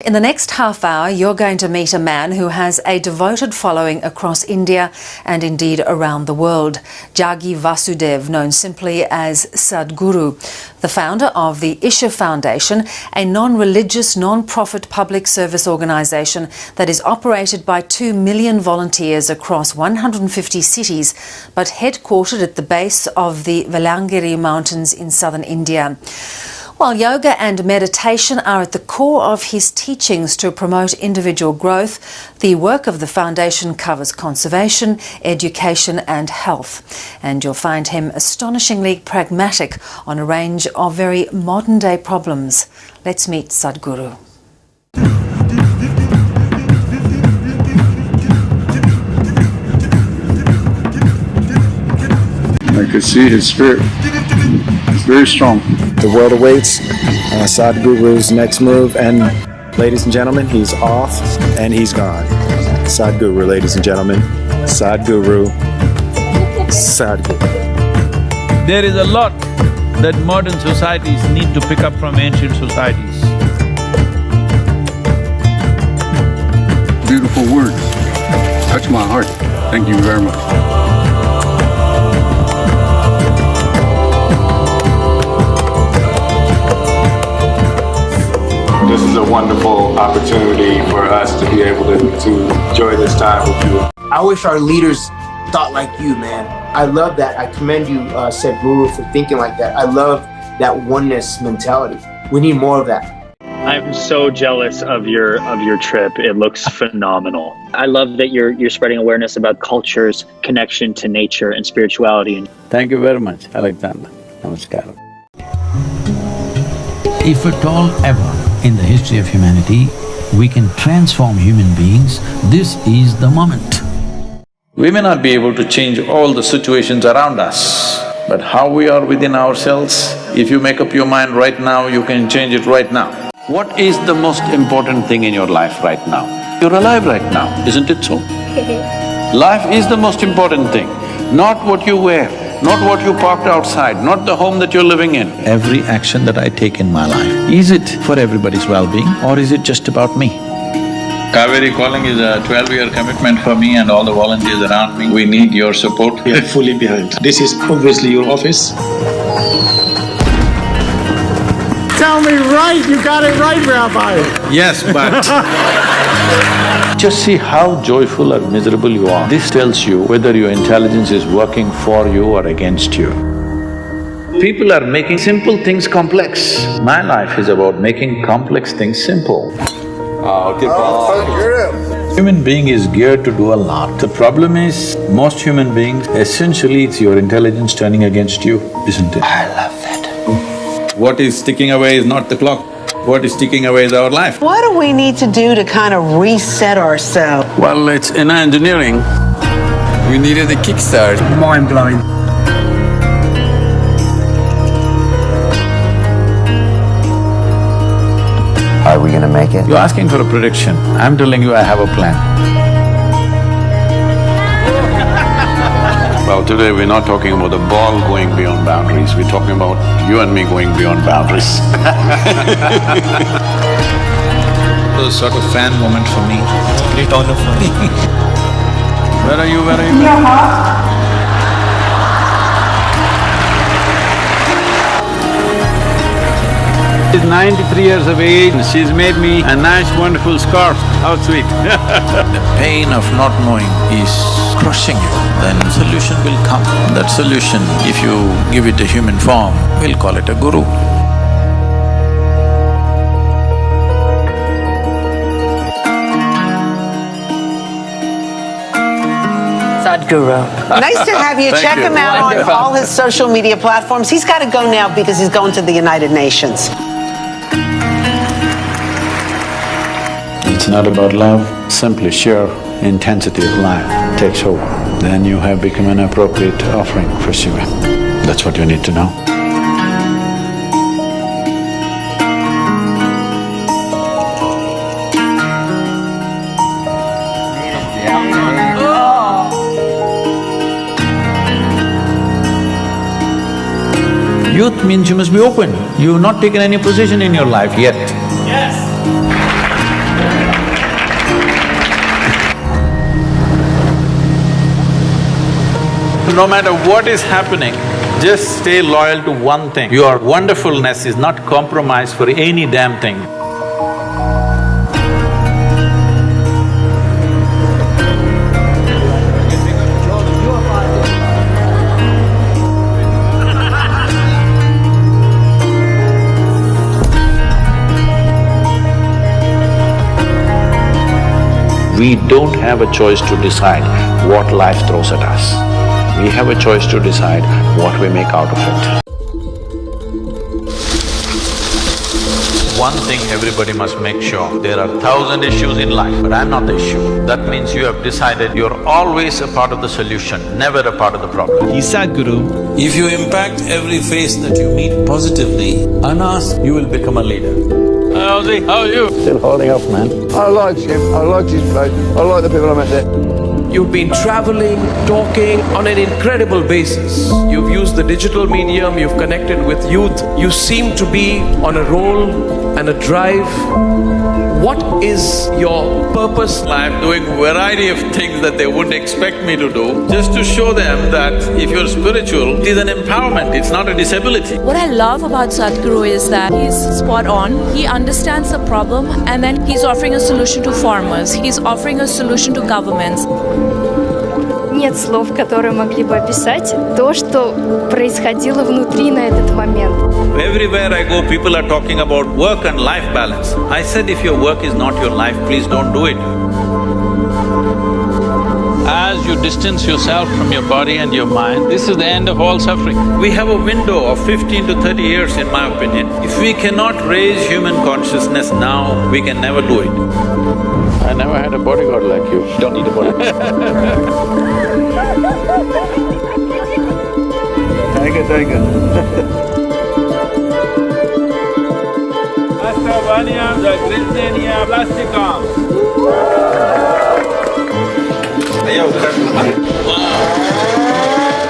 In the next half hour, you're going to meet a man who has a devoted following across India and indeed around the world. Jagi Vasudev, known simply as Sadhguru, the founder of the Isha Foundation, a non-religious, non-profit public service organisation that is operated by 2 million volunteers across 150 cities, but headquartered at the base of the Velangiri Mountains in southern India. While yoga and meditation are at the core of his teachings to promote individual growth, the work of the foundation covers conservation, education and health. And you'll find him astonishingly pragmatic on a range of very modern-day problems. Let's meet Sadhguru. I could see his spirit. It's very strong. The world awaits Sadhguru's next move, and ladies and gentlemen, he's off and he's gone. Sadhguru, ladies and gentlemen. Sadhguru. Sadhguru. There is a lot that modern societies need to pick up from ancient societies. Beautiful words. Touch my heart. Thank you very much. This is a wonderful opportunity for us to be able to enjoy this time with you. I wish our leaders thought like you, man. I love that. I commend you, Sadhguru, for thinking like that. I love that oneness mentality. We need more of that. I'm so jealous of your trip. It looks phenomenal. I love that you're spreading awareness about culture's connection to nature and spirituality. Thank you very much, Alexander. Namaskar. If at all ever in the history of humanity we can transform human beings, this is the moment. We may not be able to change all the situations around us, but how we are within ourselves, if you make up your mind right now, you can change it right now. What is the most important thing in your life right now? You're alive right now, isn't it so? Life is the most important thing, not what you wear, not what you parked outside, not the home that you're living in. Every action that I take in my life, is it for everybody's well-being or is it just about me? Kaveri Calling is a 12-year commitment for me and all the volunteers around me. We need your support. We are fully behind. This is obviously your office. Tell me right, you got it right, Rabbi. Yes, but just see how joyful or miserable you are. This tells you whether your intelligence is working for you or against you. People are making simple things complex. My life is about making complex things simple. Human being is geared to do a lot. The problem is, most human beings, essentially it's your intelligence turning against you, isn't it? I love that. What is ticking away is not the clock. What is ticking away is our life. What do we need to do to kind of reset ourselves? Well, it's in engineering. We needed a kickstart. Mind-blowing. Are we gonna make it? You're asking for a prediction. I'm telling you I have a plan. Well, today we're not talking about the ball going beyond boundaries, we're talking about you and me going beyond boundaries. It was a sort of fan moment for me. It's a great honor for me. Where are you? Where are you? She's 93 years of age, she's made me a nice wonderful scarf. How sweet. The pain of not knowing is crushing you, then solution will come. That solution, if you give it a human form, we'll call it a guru. Sadhguru. Nice to have you. Check him out on all his social media platforms. He's got to go now because he's going to the United Nations. It's not about love, simply sheer intensity of life takes over. Then you have become an appropriate offering for Shiva. That's what you need to know. Youth means you must be open. You've not taken any position in your life yet. Yes. No matter what is happening, just stay loyal to one thing. Your wonderfulness is not compromised for any damn thing. We don't have a choice to decide what life throws at us. We have a choice to decide what we make out of it. One thing everybody must make sure, there are 1,000 issues in life, but I'm not the issue. That means you have decided you're always a part of the solution, never a part of the problem. He's Sadhguru. If you impact every face that you meet positively, unasked, you will become a leader. How are you? Still holding up, man. I liked him, I liked his place, I like the people I met there. You've been traveling, talking on an incredible basis. You've used the digital medium, you've connected with youth. You seem to be on a roll and a drive. What is your purpose? I'm doing a variety of things that they wouldn't expect me to do, just to show them that if you're spiritual, it is an empowerment, it's not a disability. What I love about Sadhguru is that he's spot on. He understands the problem and then he's offering a solution to farmers. He's offering a solution to governments. Нет слов, которые могли бы описать то, что происходило внутри на этот момент. Everywhere I go, people are talking about work and life balance. I said, if your work is not your life, please don't do it. As you distance yourself from your body and your mind, this is the end of all suffering. We have a window of 15 to 30 years, in my opinion. If we cannot raise human consciousness now, we can never do it. I never had a bodyguard like you. Don't need a bodyguard. Thank you.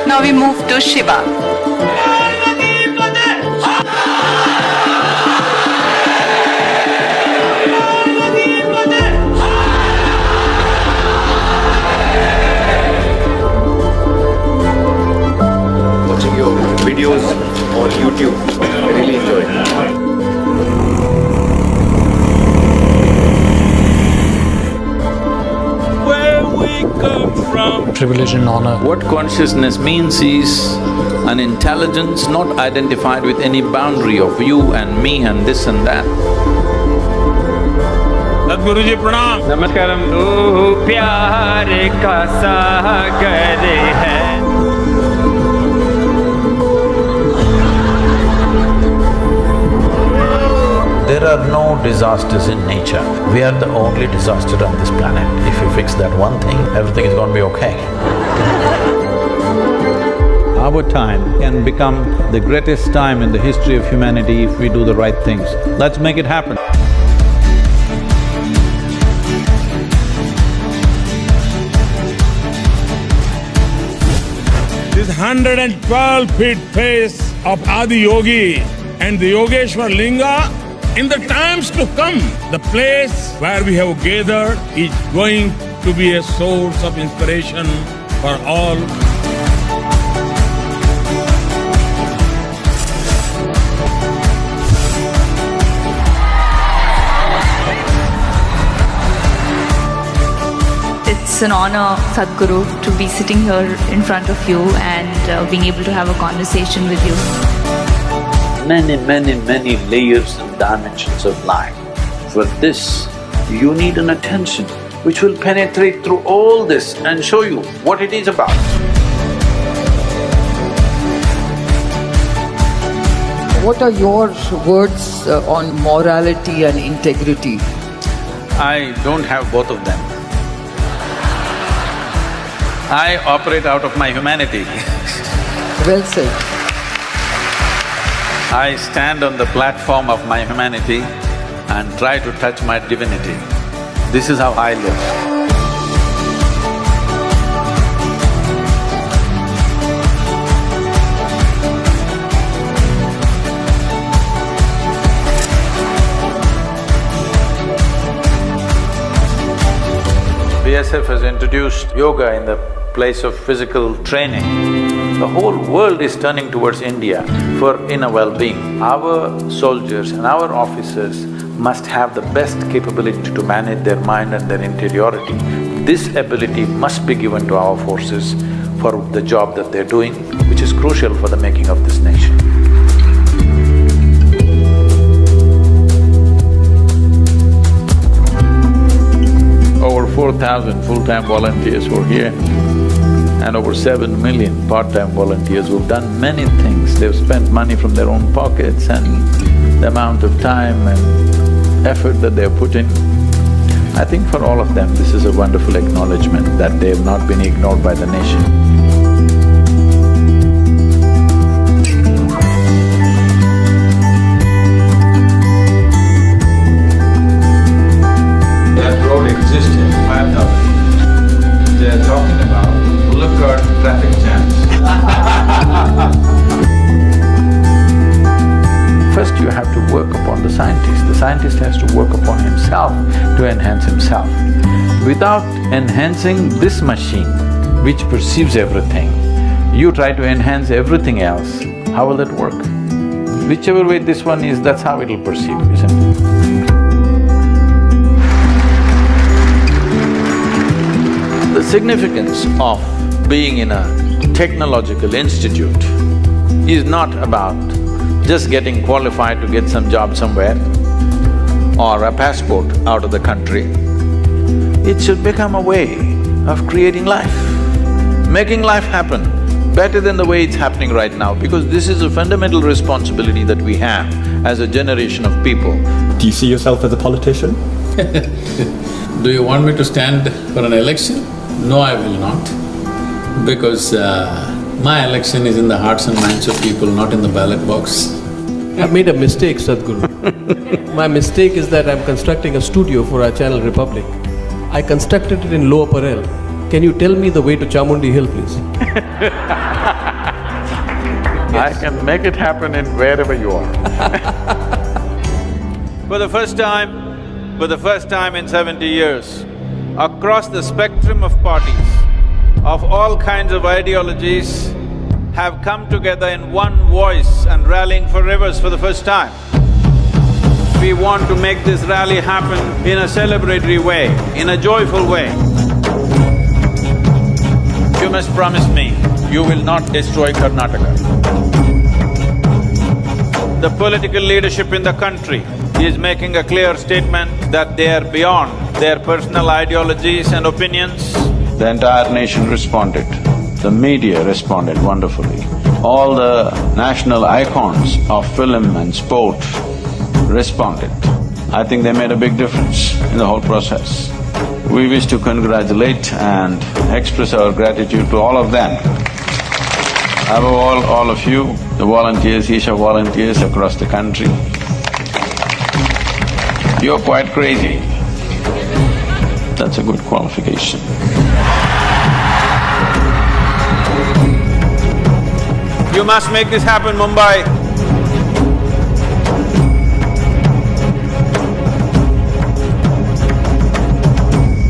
Now we move to Shiva. Watching your videos on YouTube, I really enjoy it. Privilege and honor. What consciousness means is an intelligence not identified with any boundary of you and me and this and that. Sadhguru ji pranam. Namaskaram. Tu pyar ka sagar hai. There are no disasters in nature. We are the only disaster on this planet. If you fix that one thing, everything is going to be okay. Our time can become the greatest time in the history of humanity if we do the right things. Let's make it happen. This 112 feet face of Adi Yogi and the Yogeshwar Linga, in the times to come, the place where we have gathered is going to be a source of inspiration for all. It's an honor, Sadhguru, to be sitting here in front of you and being able to have a conversation with you. Many layers and dimensions of life. For this, you need an attention which will penetrate through all this and show you what it is about. What are your words on morality and integrity? I don't have both of them. I operate out of my humanity. Well said. I stand on the platform of my humanity and try to touch my divinity. This is how I live. BSF has introduced yoga in the place of physical training. The whole world is turning towards India for inner well-being. Our soldiers and our officers must have the best capability to manage their mind and their interiority. This ability must be given to our forces for the job that they're doing, which is crucial for the making of this nation. Over 4,000 full-time volunteers who are here and over 7 million part-time volunteers who've done many things. They've spent money from their own pockets and the amount of time and effort that they've put in. I think for all of them, this is a wonderful acknowledgement that they have not been ignored by the nation. That road existed 5,000. They are talking about look at traffic jams. First you have to work upon the scientist. The scientist has to work upon himself to enhance himself. Without enhancing this machine, which perceives everything, you try to enhance everything else, how will that work? Whichever way this one is, that's how it'll perceive, isn't it? The significance of being in a technological institute is not about just getting qualified to get some job somewhere or a passport out of the country. It should become a way of creating life, making life happen better than the way it's happening right now, because this is a fundamental responsibility that we have as a generation of people. Do you see yourself as a politician? Do you want me to stand for an election? No, I will not, because my election is in the hearts and minds of people, not in the ballot box. I made a mistake, Sadhguru. My mistake is that I'm constructing a studio for our channel Republic. I constructed it in Lower Parel. Can you tell me the way to Chamundi Hill, please? I can make it happen in wherever you are. For the first time in 70 years, across the spectrum of parties, of all kinds of ideologies, have come together in one voice and rallying for rivers for the first time. We want to make this rally happen in a celebratory way, in a joyful way. You must promise me, you will not destroy Karnataka. The political leadership in the country is making a clear statement that they are beyond their personal ideologies and opinions. The entire nation responded. The media responded wonderfully. All the national icons of film and sport responded. I think they made a big difference in the whole process. We wish to congratulate and express our gratitude to all of them. Above all of you, the volunteers, Isha volunteers across the country. You're quite crazy. That's a good qualification. You must make this happen, Mumbai.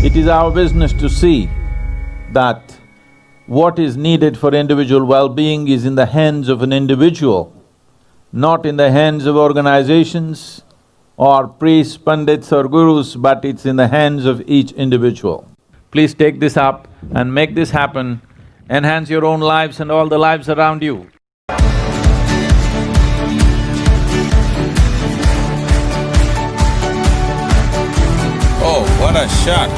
It is our business to see that what is needed for individual well-being is in the hands of an individual, not in the hands of organizations or priests, pandits or gurus, but it's in the hands of each individual. Please take this up and make this happen, enhance your own lives and all the lives around you. Oh, what a shot!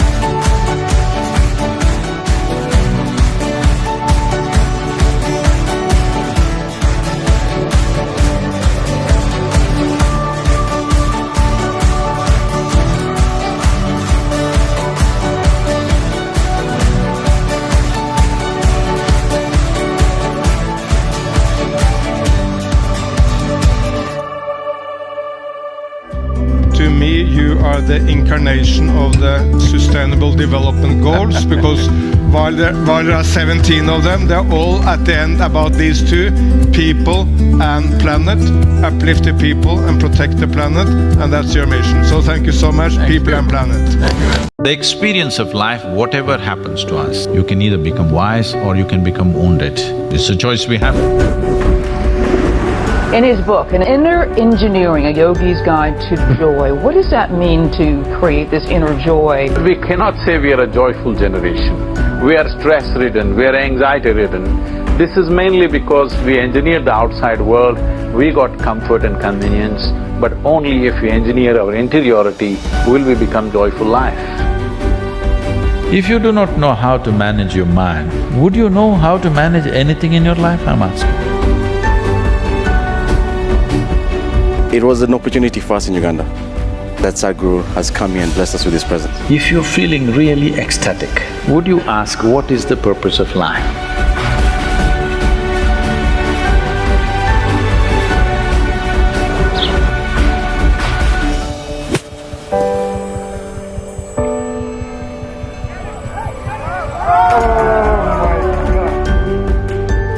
To me, you are the incarnation of the Sustainable Development Goals, because while there are 17 of them, they're all at the end about these two, people and planet, uplift the people and protect the planet, and that's your mission. So thank you so much, people and planet. The experience of life, whatever happens to us, you can either become wise or you can become wounded. It's a choice we have. In his book, An Inner Engineering, A Yogi's Guide to Joy, what does that mean to create this inner joy? We cannot say we are a joyful generation. We are stress-ridden, we are anxiety-ridden. This is mainly because we engineered the outside world, we got comfort and convenience, but only if we engineer our interiority will we become joyful life. If you do not know how to manage your mind, would you know how to manage anything in your life, I'm asking? It was an opportunity for us in Uganda that Sadhguru has come here and blessed us with his presence. If you're feeling really ecstatic, would you ask what is the purpose of life?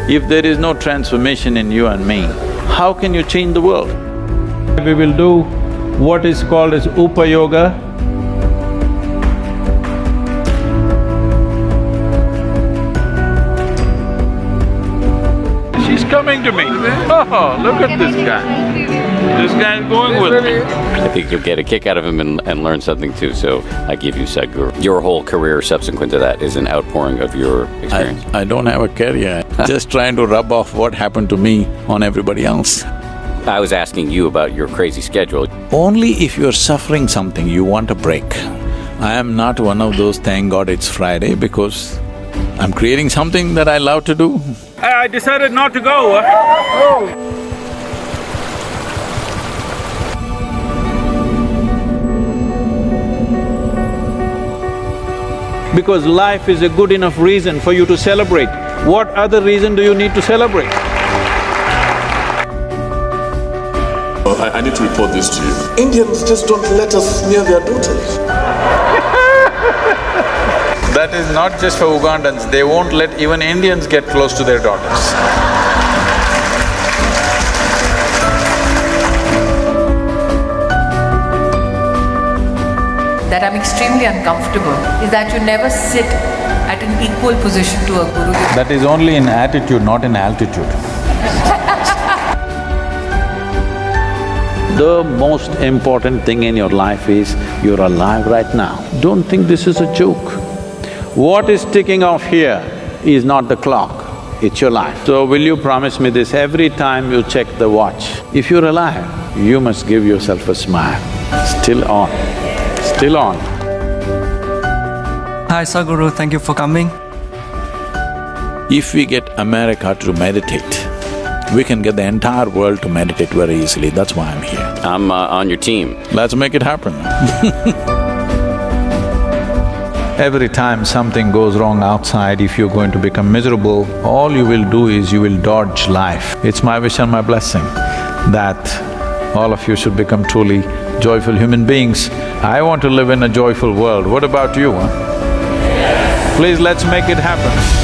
If there is no transformation in you and me, how can you change the world? We will do what is called as Upa Yoga. She's coming to me. Oh, look at this guy. This guy is going with me. I think you'll get a kick out of him and learn something too, so I give you Sadhguru. Your whole career subsequent to that is an outpouring of your experience. I don't have a career, just trying to rub off what happened to me on everybody else. I was asking you about your crazy schedule. Only if you're suffering something, you want a break. I am not one of those, thank God it's Friday, because I'm creating something that I love to do. I decided not to go. Because life is a good enough reason for you to celebrate. What other reason do you need to celebrate? I need to report this to you. Indians just don't let us near their daughters. That is not just for Ugandans, they won't let even Indians get close to their daughters. That I'm extremely uncomfortable is that you never sit at an equal position to a guru. That is only in attitude, not in altitude. The most important thing in your life is you're alive right now. Don't think this is a joke. What is ticking off here is not the clock, it's your life. So will you promise me this, every time you check the watch, if you're alive, you must give yourself a smile. Still on, still on. Hi Sadhguru, thank you for coming. If we get America to meditate, we can get the entire world to meditate very easily, that's why I'm here. I'm on your team. Let's make it happen. Every time something goes wrong outside, if you're going to become miserable, all you will do is you will dodge life. It's my wish and my blessing that all of you should become truly joyful human beings. I want to live in a joyful world. What about you, huh? Please, let's make it happen.